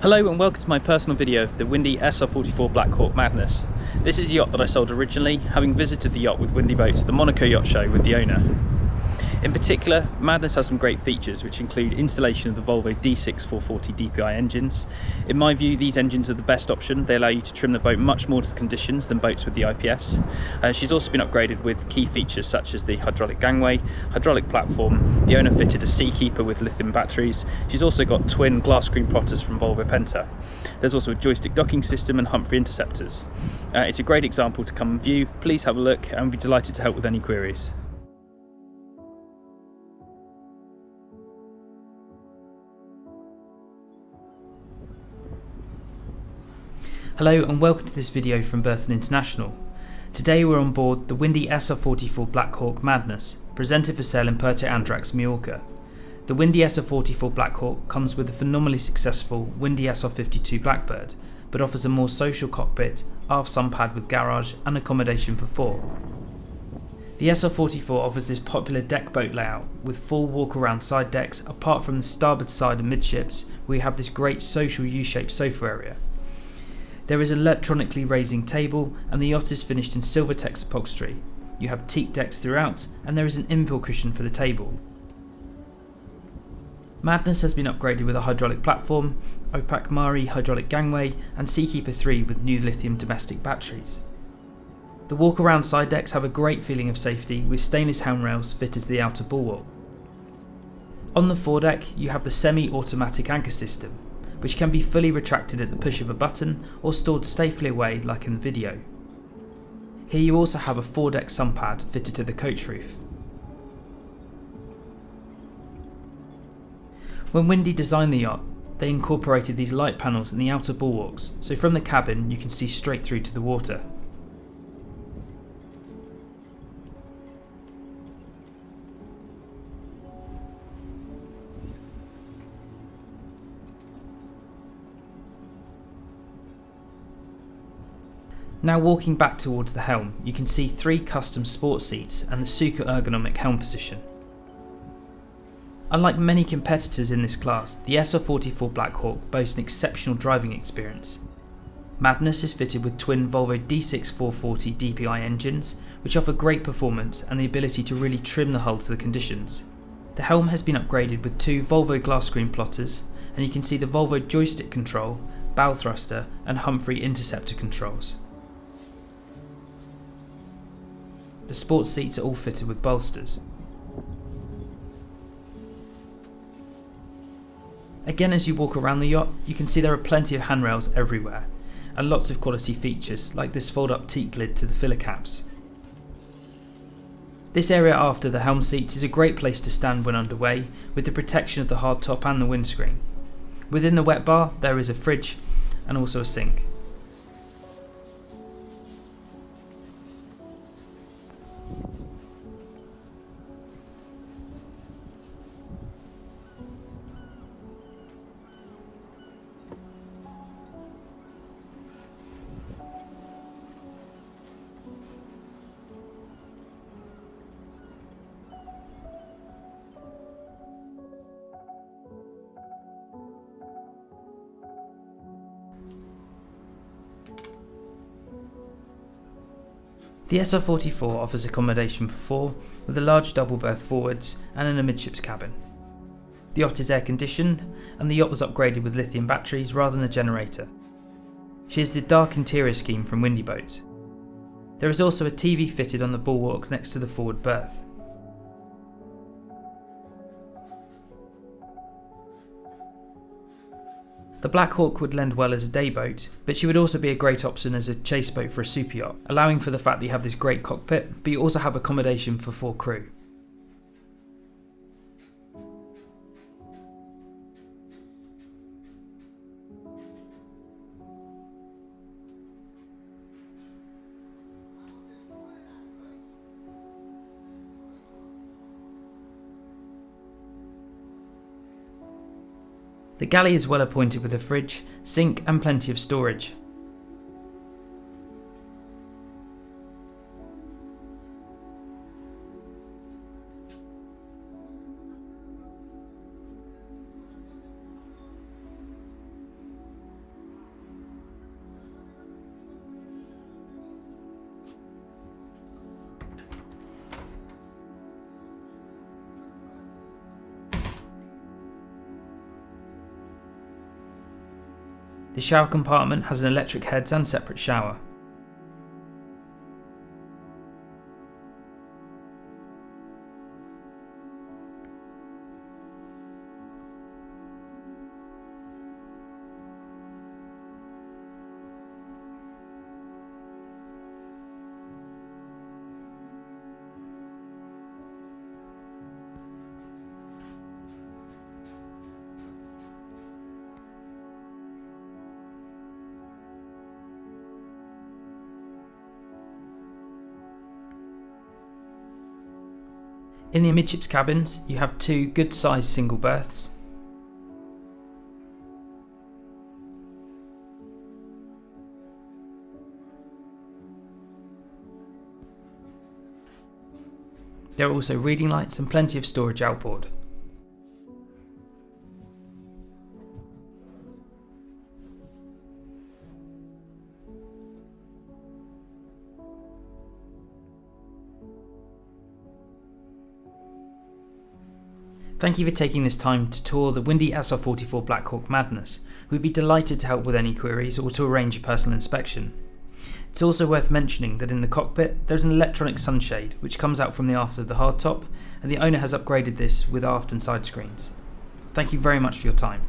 Hello and welcome to my personal video of the Windy SR44 Blackhawk madness. This is a yacht that I sold originally, having visited the yacht with Windy Boats at the Monaco Yacht Show with the owner. In particular, Madness has some great features which include installation of the Volvo D6 440 DPI engines. In my view, these engines are the best option. They allow you to trim the boat much more to the conditions than boats with the IPS. She's also been upgraded with key features such as the hydraulic gangway, hydraulic platform. The owner fitted a Seakeeper with lithium batteries. She's also got twin glass screen plotters from Volvo Penta. There's also a joystick docking system and Humphrey interceptors. It's a great example to come and view. Please have a look and we'll be delighted to help with any queries. Hello and welcome to this video from Berthon International. Today we're on board the Windy SR44 Blackhawk Madness, presented for sale in Puerto Andrés, Mallorca. The Windy SR44 Blackhawk comes with the phenomenally successful Windy SR52 Blackbird, but offers a more social cockpit, aft sun pad with garage and accommodation for four. The SR44 offers this popular deck boat layout with full walk-around side decks, apart from the starboard side and midships where you have this great social U-shaped sofa area. There is an electronically raising table and the yacht is finished in Silvertex upholstery. You have teak decks throughout and there is an infill cushion for the table. Madness has been upgraded with a hydraulic platform, Opac Mari hydraulic gangway and Seakeeper 3 with new lithium domestic batteries. The walk-around side decks have a great feeling of safety with stainless helm rails fitted to the outer bulwark. On the foredeck you have the semi-automatic anchor system, which can be fully retracted at the push of a button or stored safely away like in the video. Here you also have a foredeck sun pad fitted to the coach roof. When Windy designed the yacht, they incorporated these light panels in the outer bulwarks, so from the cabin you can see straight through to the water. Now walking back towards the helm, you can see three custom sport seats and the super ergonomic helm position. Unlike many competitors in this class, the SR44 Blackhawk boasts an exceptional driving experience. Madness is fitted with twin Volvo D6 440 DPI engines, which offer great performance and the ability to really trim the hull to the conditions. The helm has been upgraded with two Volvo glass screen plotters, and you can see the Volvo joystick control, bow thruster and Humphrey interceptor controls. The sports seats are all fitted with bolsters. Again, as you walk around the yacht, you can see there are plenty of handrails everywhere, and lots of quality features like this fold-up teak lid to the filler caps. This area after the helm seats is a great place to stand when underway, with the protection of the hardtop and the windscreen. Within the wet bar there is a fridge and also a sink. The SR44 offers accommodation for four, with a large double berth forwards and an amidships cabin. The yacht is air conditioned, and the yacht was upgraded with lithium batteries rather than a generator. She has the dark interior scheme from Windy Boats. There is also a TV fitted on the bulwark next to the forward berth. The Blackhawk would lend well as a day boat, but she would also be a great option as a chase boat for a super yacht, allowing for the fact that you have this great cockpit, but you also have accommodation for four crew. The galley is well appointed with a fridge, sink and plenty of storage. The shower compartment has an electric heads and separate shower. In the amidships cabins, you have two good-sized single berths. There are also reading lights and plenty of storage outboard. Thank you for taking this time to tour the Windy SR44 Blackhawk Madness. We'd be delighted to help with any queries or to arrange a personal inspection. It's also worth mentioning that in the cockpit there's an electronic sunshade which comes out from the aft of the hardtop, and the owner has upgraded this with aft and side screens. Thank you very much for your time.